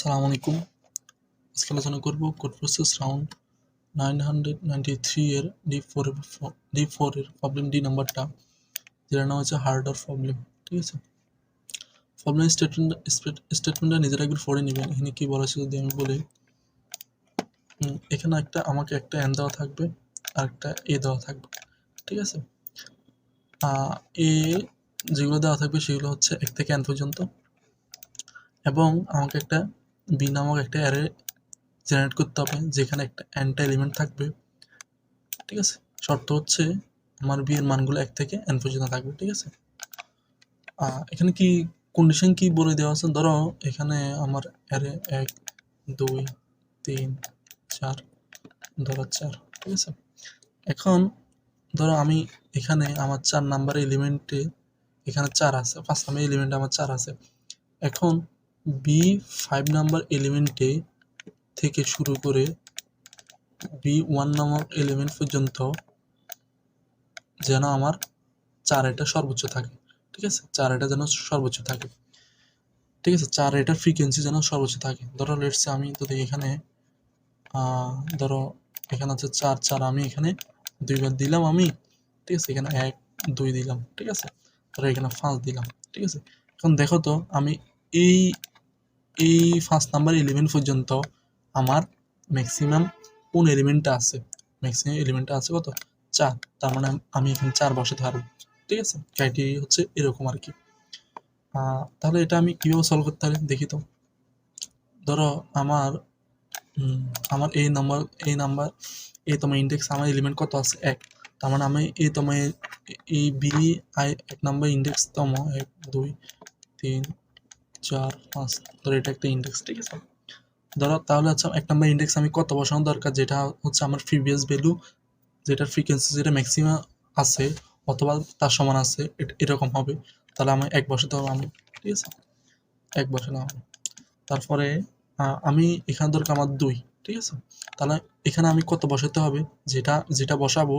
আসসালামু আলাইকুম। আজকে আলোচনা করব কোড প্রসেস রাউন্ড 993 এর D4 এর প্রবলেম ডি নাম্বারটা, যেটার নাম হচ্ছে হার্ডার প্রবলেম। ঠিক আছে, প্রবলেম স্টেটমেন্টটা নিজেরা একবার পড়ে নেবেন। এখানে কি বলা আছে যদি আমি বলি, এখানে আমাকে একটা এন দেওয়া থাকবে আর একটা এ দেওয়া থাকবে। ঠিক আছে, এ যেগুলো দেওয়া থাকবে সেগুলো হচ্ছে 1 থেকে n পর্যন্ত, এবং আমাকে একটা বি নামক একটা অ্যারে জেনারেট করতে হবে যেখানে একটা এনটা এলিমেন্ট থাকবে। ঠিক আছে, শর্ত হচ্ছে আমার বি এর মানগুলো 1 থেকে n পর্যন্ত থাকবে। ঠিক আছে, এখানে কি কন্ডিশন কি বলে দেওয়া আছে, ধরো এখানে আমার অ্যারে 1 2 3 4, ধরো 4। ঠিক আছে, এখন ধরো আমি এখানে আমার 4 নাম্বার এলিমেন্টে এখানে 4 আছে, 5 নাম্বার এলিমেন্টে আমার 4 আছে। এখন বি 5 নাম্বার এলিমেন্টে থেকে শুরু করে B1 নামক এলিমেন্ট পর্যন্ত যেন আমার 4 এটা সর্বোচ্চ থাকে। ঠিক আছে, 4 এটা যেন সর্বোচ্চ থাকে। ঠিক আছে, 4 এটার ফ্রিকোয়েন্সি যেন সর্বোচ্চ থাকে। ধরো লেটস সে আমি যদি এখানে ধরো এখানে আছে 4 4, আমি এখানে 2 বার দিলাম আমি। ঠিক আছে, এখানে 1 2 দিলাম। ঠিক আছে, ধরো এখানে 5 দিলাম। ঠিক আছে, এখন দেখো তো আমি এই এই 5 নাম্বার এলিমেন্ট পর্যন্ত আমার ম্যাক্সিমাম কোন এলিমেন্টটা আছে, ম্যাক্সিমাম এলিমেন্টটা আছে কত, 4। তার মানে আমি এখানে 4 বসাতে পারবো। ঠিক আছে, ক্রাইটেরিয়া হচ্ছে এরকম আর কি। তাহলে এটা আমি কিভাবে সলভ করতে পারি দেখি তো। ধরো আমার আমার এই তোমার ইন্ডেক্স আমার এলিমেন্ট কত আছে, 1। তার মানে আমি এই বি 1 নাম্বার ইন্ডেক্স তম 1 2 3 4 5, ধরো এটা একটা ইন্ডেক্স। ঠিক আছে, ধরো তাহলে হচ্ছে 1 নাম্বার ইন্ডেক্স আমি কত বসানো দরকার, যেটা হচ্ছে আমার প্রিভিয়াস ভ্যালু, যেটার ফ্রিকোয়েন্সি যেটা ম্যাক্সিমাম আছে অথবা তার সমান আছে, এরকম হবে। তাহলে আমি 1 বসাতে হবে আমি। ঠিক আছে, 1 বসালাম। তারপরে আমি এখানে দরকার আমার 2। ঠিক আছে, তাহলে এখানে আমি কত বসাতে হবে, যেটা বসাবো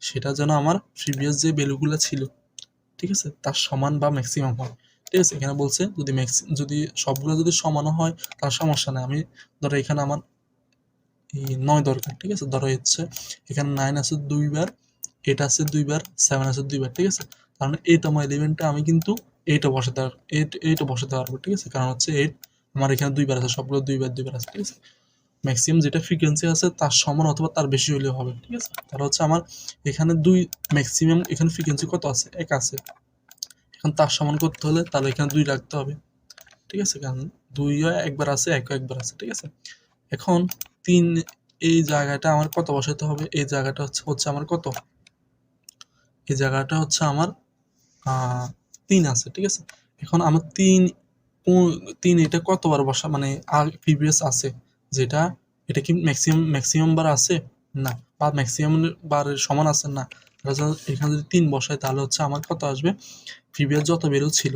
সেটা যেন আমার প্রিভিয়াস যে ভ্যালুগুলো ছিল, ঠিক আছে, তার সমান বা ম্যাক্সিমাম হয়। ঠিক আছে, এখানে বলছে যদি সবগুলো যদি সমানও হয় তার সমস্যা নেই। আমি ধরো এখানে আমার 9 দরকার। ঠিক আছে, ধরো হচ্ছে এখানে 9 আছে 2 বার, 8 আছে 2 বার, 7 আছে 2 বার। ঠিক আছে, কারণ এই তোমার এলিমেন্টটা আমি কিন্তু এইটা বসাতে পারবো। ঠিক আছে, কারণ হচ্ছে 8 আমার এখানে 2 বার আছে, সবগুলো 2 বার 2 বার আছে। ঠিক আছে, ম্যাক্সিমাম যেটা ফ্রিকোয়েন্সি আছে তার সমান অথবা তার বেশি হলেও হবে। ঠিক আছে, তাহলে হচ্ছে আমার এখানে ম্যাক্সিমাম এখানে ফ্রিকোয়েন্সি কত আছে, 1 আছে। এখন তার সমান করতে হলে তাহলে এখানে 2 রাখতে হবে। ঠিক আছে, কারণ 2ও একবার আছে, 1ও একবার আছে। ঠিক আছে, এখন 3 এই জায়গাটা আমার কত বসাতে হবে, এই জায়গাটা হচ্ছে আমার কত, এই জায়গাটা হচ্ছে আমার 3 আছে। ঠিক আছে, এখন আমার 3 এটা কতবার বসা মানে প্রিভিয়াস আছে, যেটা এটা কি ম্যাক্সিমাম বার আছে না, বা ম্যাক্সিমাম বারের সমান আছে না। এখানে যদি 3 বসাই তাহলে হচ্ছে আমার কত আসবে, প্রিভিয়াস যত ভ্যালু ছিল,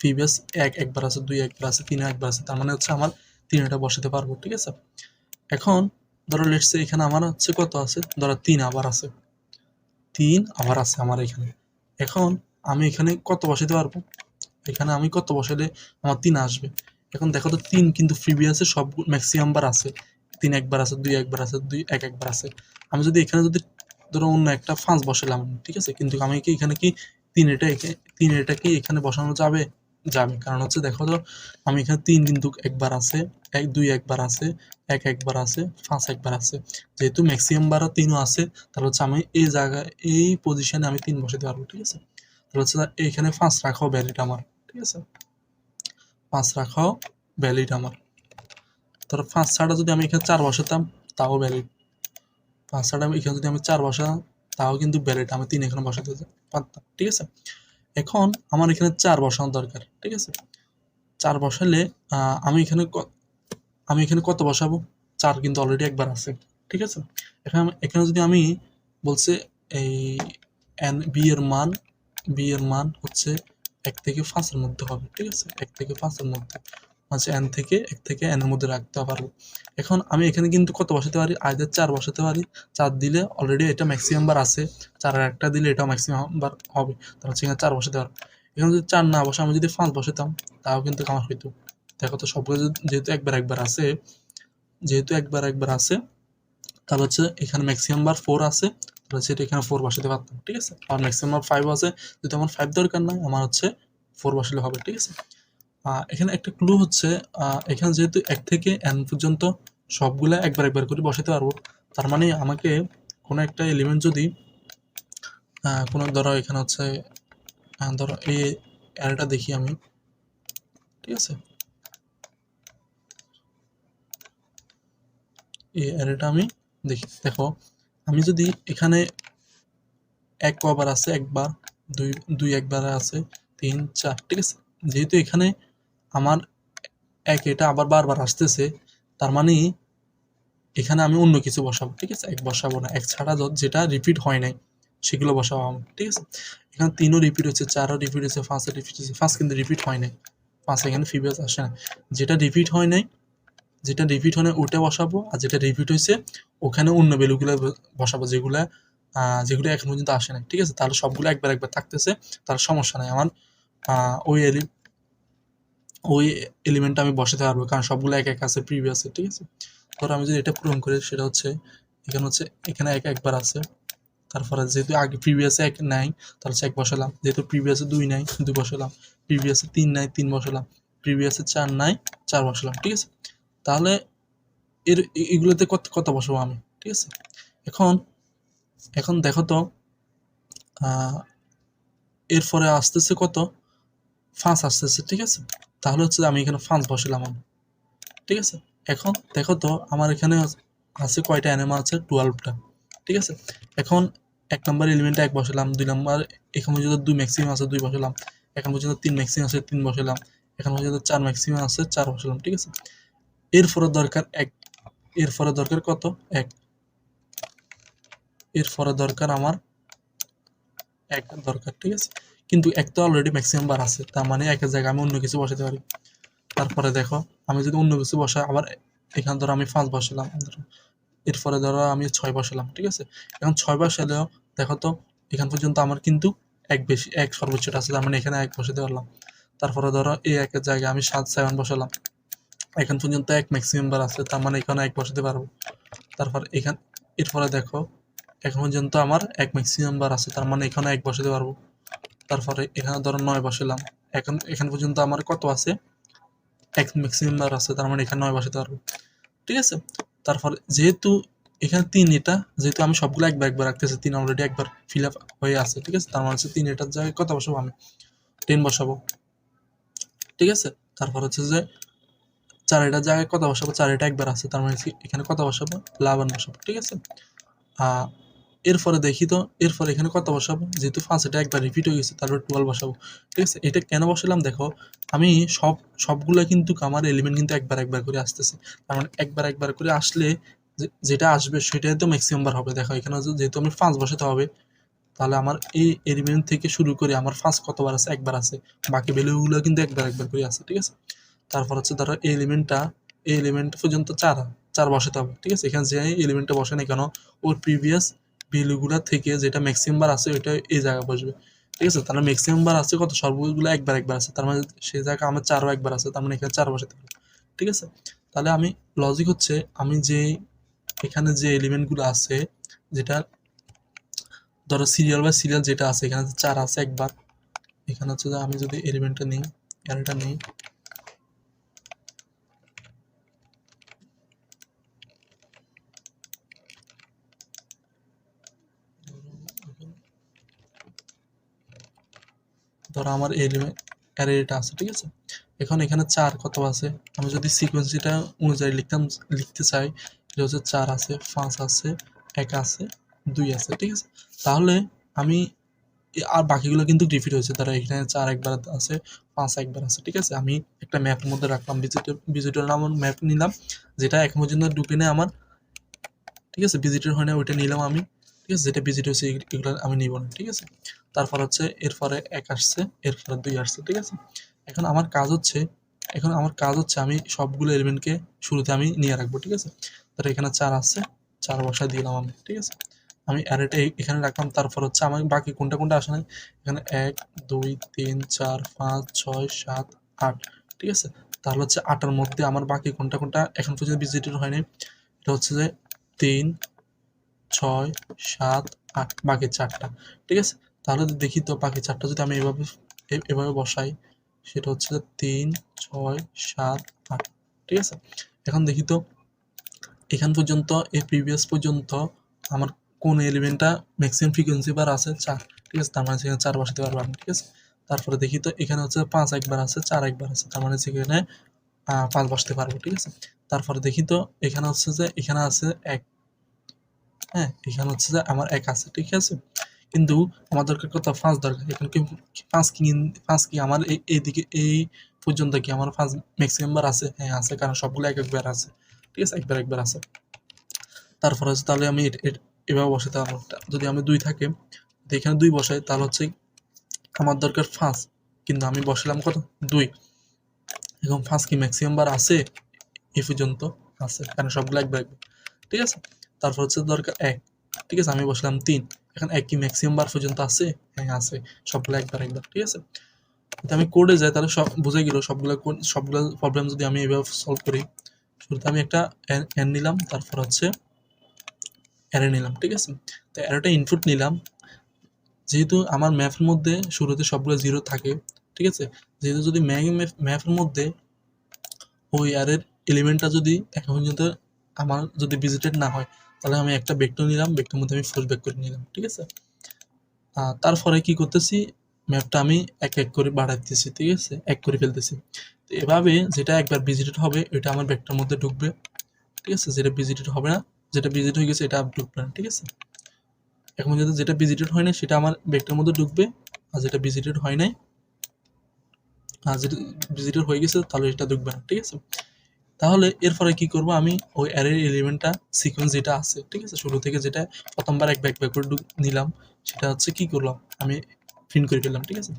প্রিভিয়াস 1 একবার আছে, 2 একবার আছে, 3 একবার আছে, তার মানে হচ্ছে আমার 3 এটা বসাতে পারবো। ঠিক আছে, এখন ধরো লেটস সে এখানে আমার হচ্ছে কত আছে, ধরো 3 আবার আছে, 3 আবার আছে আমার এখানে। এখন আমি এখানে কত বসাতে পারবো, এখানে আমি কত বসালে আমার 3 আসবে। এখন দেখো তো 3 কিন্তু প্রিভিয়াসে সব ম্যাক্সিমাম বার আছে, 3 একবার আছে, 2 একবার আছে, 2 1 একবার আছে। আমি যদি এখানে ধরো অন্য একটা 5 বসালাম, ঠিক আছে, কিন্তু আমি কি এখানে কি 3 এটা কি এখানে বসানো যাবে, কারণ হচ্ছে দেখো তো আমি এখানে 3 কিন্তু একবার আছে, 1 2 একবার আছে, 1 একবার আছে, 5 একবার আছে। যেহেতু ম্যাক্সিমাম বার 3ও আছে, তাহলে হচ্ছে আমি এই জায়গায় এই পজিশনে আমি 3 বসাতে পারবো। ঠিক আছে, তাহলে হচ্ছে এইখানে 5 রাখাও ভ্যালিড আমার। ঠিক আছে, 5 রাখাও ভ্যালিড আমার। ধরো 5 ছাড়া যদি আমি এখানে 4 বসাতাম তাও ভ্যালিড। 5 ছাড়া এখানে যদি আমি 4 বসাতাম তাও কিন্তু ভ্যালিড, আমি 3 এখানে বসাতে পারতাম। ঠিক আছে, এখন আমার এখানে 4 বসানো দরকার। ঠিক আছে, 4 বসালে আমি এখানে কত বসাবো, 4 কিন্তু অলরেডি একবার আছে। ঠিক আছে, এখানে যদি আমি বলছে এই বি এর মান হচ্ছে 1 থেকে 5 এর মধ্যে হবে। ঠিক আছে, 1 থেকে 5 এর মধ্যে, মানে এক থেকে n এর মধ্যে রাখতে পারবো। এখন আমি এখানে কিন্তু কত বসাতে পারি, আইদার 4 বসাতে পারি, 4 দিলে অলরেডি এটা ম্যাক্সিমাম বার আছে, 4 আর একটা দিলে এটাও ম্যাক্সিমাম বার হবে, তাহলে হচ্ছে এখানে 4 বসাতে পারবো। এখানে যদি 4 না বসে আমি যদি 5 বসাতাম তাও কিন্তু আমার হইতো। দেখো তো সবগুলো যেহেতু একবার আছে, তাহলে হচ্ছে এখানে ম্যাক্সিমাম বার 4 আছে, তাহলে হচ্ছে এখানে 4 বসাতে পারতাম, ঠিক আছে। আর ম্যাক্সিমাম 5 আছে, যেহেতু আমার 5 দরকার নাই, আমার হচ্ছে 4 বসালে হবে, ঠিক আছে। এখানে একটা ক্লু হচ্ছে, এখানে যেহেতু 1 থেকে n পর্যন্ত সবগুলা একবার করে বসাতে পারবো, তার মানে আমাকে কোনো একটা এলিমেন্ট যদি কোনো ধরো এখানে হচ্ছে ধরো এই অ্যারেটা দেখি আমি, ঠিক আছে, এই অ্যারেটা আমি দেখি, দেখো আমি যদি এখানে 1 কবার আছে, একবার, 2 একবার আছে, 3 4, ঠিক আছে। যেহেতু এখানে আমার 1 এটা আবার বারবার আসতেছে, তার মানে এখানে আমি অন্য কিছু বসাবো, ঠিক আছে। 1 বসাবো না, 1 ছাড়া যেটা রিপিট হয় নাই সেগুলো বসাবো আমি, ঠিক আছে। এখানে 3ও রিপিট হচ্ছে, 4ও রিপিট হচ্ছে, 5ও রিপিট হচ্ছে, 5 কিন্তু রিপিট হয় নাই, 5 এখানে ফিবেস আসে না। যেটা রিপিট হয় নাই ওটা বসাবো, আর যেটা রিপিট হয়েছে ওখানে অন্য ভ্যালুগুলো বসাবো, যেগুলো এখন পর্যন্ত আসে নাই, ঠিক আছে। তাহলে সবগুলো একবার থাকতেছে, তাহলে সমস্যা নাই আমার, ওই এলিমেন্টটা আমি বসাতে পারবো, কারণ সবগুলো এক আছে প্রিভিয়াসে, ঠিক আছে। ধরো আমি যদি এটা পূরণ করি, সেটা হচ্ছে এখানে একবার আছে, তারপরে যেহেতু আগে প্রিভিয়াসে 1 নাই, তাহলে হচ্ছে 1 বসালাম, যেহেতু প্রিভিয়াসে 2 নাই, 2 বসালাম, প্রিভিয়াসে 3 নাই, 3 বসালাম, প্রিভিয়াসে 4 নাই, 4 বসালাম, ঠিক আছে। তাহলে এগুলোতে কত বসাবো আমি, ঠিক আছে। এখন এখন দেখো তো, এরপরে আসতেছে কত, 5 আসতেছে, ঠিক আছে। তাহলে হচ্ছে আমি এখানে 5 বসালাম আমি, ঠিক আছে। এখন দেখো তো আমার এখানে আছে কয়টা অ্যানিমা আছে, 12টা, ঠিক আছে। এখন 1 নম্বর এলিমেন্টে 1 বসালাম, 2 নম্বর এখন পর্যন্ত 2 ম্যাক্সিমাম আছে, 2 বসালাম, এখন পর্যন্ত 3 ম্যাক্সিমাম আছে, 3 বসালাম, এখন পর্যন্ত 4 ম্যাক্সিমাম আছে, 4 বসালাম, ঠিক আছে। এরপরে দরকার 1, এরপরে দরকার কত, 1, এরপরে দরকার আমার 1 দরকার, ঠিক আছে। কিন্তু 1 তো অলরেডি ম্যাক্সিমাম বার আছে, তার মানে 1 এর জায়গায় আমি অন্য কিছু বসাতে পারি। তারপরে দেখো আমি যদি অন্য কিছু বসাই, আবার এখানে ধরো আমি 5 বসালাম, এরপরে ধরো আমি 6 বসালাম, ঠিক আছে। এখন 6 বসালেও দেখো তো এখান পর্যন্ত আমার কিন্তু 1 সর্বোচ্চটা আছে, তার মানে এখানে 1 বসাতে পারলাম। তারপরে ধরো এই 1 এর জায়গায় আমি 7 বসালাম, এখন পর্যন্ত 1 ম্যাক্সিমাম বার আছে, তার মানে এখানে 1 বসাতে পারবো। তারপর এরপরে দেখো এখন পর্যন্ত আমার 1 ম্যাক্সিমাম বার আছে, তার মানে এখানে 1 বসাতে পারবো। তারপরে এখানে ধরো 9 বসালাম, এখান পর্যন্ত আমার কত আছে, 1 ম্যাক্সিমাম বার আছে, তার মানে এখানে 9 বসাতে পারবো, ঠিক আছে। তারপর যেহেতু এখানে 3, যেহেতু আমি সবগুলো একবার রাখতেছি, 3 অলরেডি একবার ফিল আপ হয়ে আছে, ঠিক আছে। তার মানে হচ্ছে 3 এটার জায়গায় কত বসাবো আমি, 10 বসাবো, ঠিক আছে। তারপর হচ্ছে যে 4 এটার জায়গায় কত বসাবো, 4 এটা একবার আছে, তার মানে এখানে কত বসাবো, 11 বসাবো, ঠিক আছে। এরপরে দেখি তো, এরপরে এখানে কত বসাবো, যেহেতু 5 এটা একবার রিপিট হয়ে গেছে, তারপর 12 বসাবো, ঠিক আছে। এটা কেন বসালাম দেখো, আমি সবগুলা কিন্তু আমার এলিমেন্ট কিন্তু একবার করে আসতেছে, তার মানে একবার করে আসলে যেটা আসবে সেটাই তো ম্যাক্সিমাম বার হবে। দেখো এখানে যেহেতু আমি 5 বসাতে হবে, তাহলে আমার এই এলিমেন্ট থেকে শুরু করে আমার 5 কতবার আছে, একবার আছে, বাকি ভ্যালুগুলো কিন্তু একবার করে আছে, ঠিক আছে। তারপর হচ্ছে ধরো এই এলিমেন্ট পর্যন্ত 4 বসাতে হবে, ঠিক আছে। এখানে যে এলিমেন্টটা বসে না কেন, ওর প্রিভিয়াস ভ্যালুগুলা থেকে যেটা ম্যাক্সিমাম বার আছে ওইটা এই জায়গায় বসবে, ঠিক আছে। তাহলে ম্যাক্সিমাম বার আছে কত, সবগুলো একবার আছে, তার মানে সেই জায়গায় আমার 4ও একবার আছে, তার মানে এখানে 4 বসাতে হবে, ঠিক আছে। তাহলে আমি লজিক হচ্ছে, আমি যে এখানে যে এলিমেন্টগুলো আছে, যেটা ধরো সিরিয়াল বাই সিরিয়াল যেটা আছে, এখানে 4 আছে একবার, এখানে হচ্ছে যে আমি যদি এলিমেন্টটা নিই, অ্যারেটা নিই, ধরো আমার এলিমেন্ট অ্যারে এটা আছে, ঠিক আছে। এখন এখানে 4 কত আছে, আমি যদি সিকোয়েন্সটা অনুযায়ী লিখতে চাই, যে হচ্ছে 4 আছে, 5 আছে, 1 আছে, 2 আছে, ঠিক আছে। তাহলে আমি আর বাকিগুলো কিন্তু রিপিট হয়েছে, ধরো এখানে 4 একবার আছে, 5 একবার আছে, ঠিক আছে। আমি একটা ম্যাপের মধ্যে রাখলাম, ভিজিটর নাম ম্যাপ নিলাম, যেটা এখন পর্যন্ত ঢুকে নেই আমার, ঠিক আছে। ভিজিটর হয় না ওইটা নিলাম আমি, ঠিক আছে। যেটা ভিজিট হয়েছে এগুলো আমি নিব না, ঠিক আছে। তারপর হচ্ছে এরপরে 1 আসছে, এরপরে 2 আসছে, ঠিক আছে। এখন আমার কাজ হচ্ছে আমি সবগুলো এলিমেন্টকে শুরুতে আমি নিয়ে রাখবো, ঠিক আছে। তাহলে এখানে 4 আছে, 4 বসায় দিলাম আমি, ঠিক আছে। আমি অ্যারেটা এখানে রাখলাম, তারপর হচ্ছে আমার বাকি কোনটা আসে নাই, এখানে 1 2 3 4 5 6 7 8, ঠিক আছে। তাহলে হচ্ছে 8টার মধ্যে আমার বাকি কোনটা কোনটা এখন পর্যন্ত ভিজিটেড হয়নি, এটা হচ্ছে যে 3, 6, 7, 8, বাকি 4টা। ঠিক আছে, তাহলে দেখি তো বাকি 4টা যদি আমি এভাবে বসাই, সেটা হচ্ছে 3, 6, 7, 8। ঠিক আছে, এখন দেখি তো এখান পর্যন্ত এই প্রিভিয়াস পর্যন্ত আমার কোন এলিমেন্টটা ম্যাক্সিমাম ফ্রিকোয়েন্সি বার আছে 4। ঠিক আছে, তার মানে সেখানে 4 বসাতে পারবো আমি। ঠিক আছে, তারপরে দেখি তো এখানে হচ্ছে 5 একবার আছে, 4 একবার আছে, তার মানে সেখানে 5 বসাতে পারবো। ঠিক আছে, তারপরে দেখি তো এখানে হচ্ছে যে এখানে আছে 1, হ্যাঁ এখানে হচ্ছে যে আমার 1 আছে। ঠিক আছে, কিন্তু আমার দরকার কত, 5 দরকার। এখন কি 5 কি আমার এইদিকে এই পর্যন্ত কি আমার 5 ম্যাক্সিমাম বার আছে? হ্যাঁ আছে, কারণ সবগুলো এক একবার আছে। ঠিক আছে, একবার আছে। তারপর হচ্ছে তাহলে আমি এভাবে বসাতে পারবো। যদি আমি 2 থাকে, যদি এখানে 2 বসাই, তাহলে হচ্ছে আমার দরকার 5, কিন্তু আমি বসালাম কত, 2। এখন 5 কি ম্যাক্সিমাম বার আছে এই পর্যন্ত? আছে, কারণ সবগুলো একবার। ঠিক আছে, তারপর হচ্ছে দরকার 1। ঠিক আছে, আমি বসলাম 3। এখন 1 কি ম্যাক্সিমাম বার পর্যন্ত আছে? হ্যাঁ আছে, সবগুলো একবার। ঠিক আছে, যদি আমি কোডে যাই তাহলে সব বুঝে গেল। সবগুলো প্রবলেম যদি আমি এভাবে সলভ করি, শুরুতে আমি একটা n নিলাম, তারপর হচ্ছে অ্যারে নিলাম। ঠিক আছে, তো অ্যারেটা ইনপুট নিলাম। যেহেতু আমার ম্যাপের মধ্যে শুরুতে সবগুলো 0 থাকে, ঠিক আছে, যেহেতু যদি ম্যাপের মধ্যে ওই অ্যারের এলিমেন্টটা যদি এখন পর্যন্ত আমার যদি ভিজিটেড না হয়, তাহলে আমি একটা ভেক্টর নিলাম, ভেক্টর মধ্যে আমি ফোর্স ব্যাক করে নিলাম। ঠিক আছে, তারপরে কি করতেছি, ম্যাপটা আমি এক এক করে বাড়াইতেছি। ঠিক আছে, এক করে ফেলতেছি। তো এভাবে যেটা একবার ভিজিটেড হবে এটা আমার ভেক্টর মধ্যে ঢুকবে। ঠিক আছে, যেটা ভিজিটেড হবে না, যেটা ভিজিট হয়ে গেছে এটা আর ঢুকবে না। ঠিক আছে, এখন যদি যেটা ভিজিটেড হয় না সেটা আমার ভেক্টর মধ্যে ঢুকবে, আর যেটা ভিজিটেড হয় নাই, আর যেটা ভিজিটেড হয়ে গেছে তাহলে এটা ঢুকবে না। ঠিক আছে, তাহলে এরপরে কি করব, আমি ওই অ্যারের এলিমেন্টটা সিকোয়েন্স যেটা আছে, ঠিক আছে, শুরু থেকে যেটা প্রথমবার এক ব্যাক করে নিলাম, সেটা হচ্ছে কি করলাম, আমি প্রিন্ট করে ফেললাম। ঠিক আছে,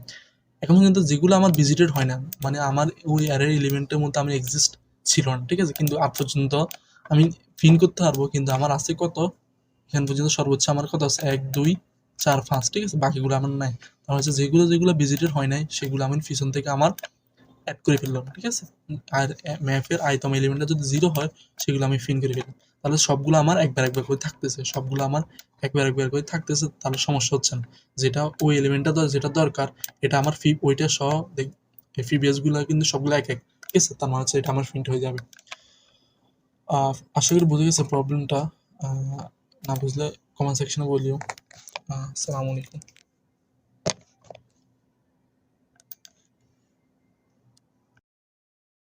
এখন কিন্তু যেগুলো আমার ভিজিটেড হয় না, মানে আমার ওই অ্যারের এলিমেন্টের মধ্যে আমি এক্সিস্ট ছিল না, ঠিক আছে, কিন্তু আজ পর্যন্ত আমি প্রিন্ট করতে পারবো, কিন্তু আমার আছে কত, এখান পর্যন্ত সর্বোচ্চ আমার কত আছে, 1, 2, 4, 5। ঠিক আছে, বাকিগুলো আমার নাই। তাহলে হচ্ছে যেগুলো ভিজিটেড হয় নাই সেগুলো আমি পিছন থেকে আমার অ্যাড করে ফেললাম। ঠিক আছে, আর ম্যাপের আইতম এলিমেন্টটা যদি 0 হয় সেগুলো আমি ফিন করে ফেললাম। তাহলে সবগুলো আমার একবার করে থাকতেছে, সবগুলো আমার একবার করে থাকতেছে, তাহলে সমস্যা হচ্ছে না। যেটা ওই এলিমেন্টটা যেটা দরকার, এটা আমার ওইটা সহ ফিবিএস গুলো কিন্তু সবগুলো এক। ঠিক আছে, তার মানে হচ্ছে এটা আমার প্রিন্ট হয়ে যাবে। আশা করি বুঝে গেছে প্রবলেমটা। না বুঝলে কমেন্ট সেকশনে বলিও। আসসালামু আলাইকুম।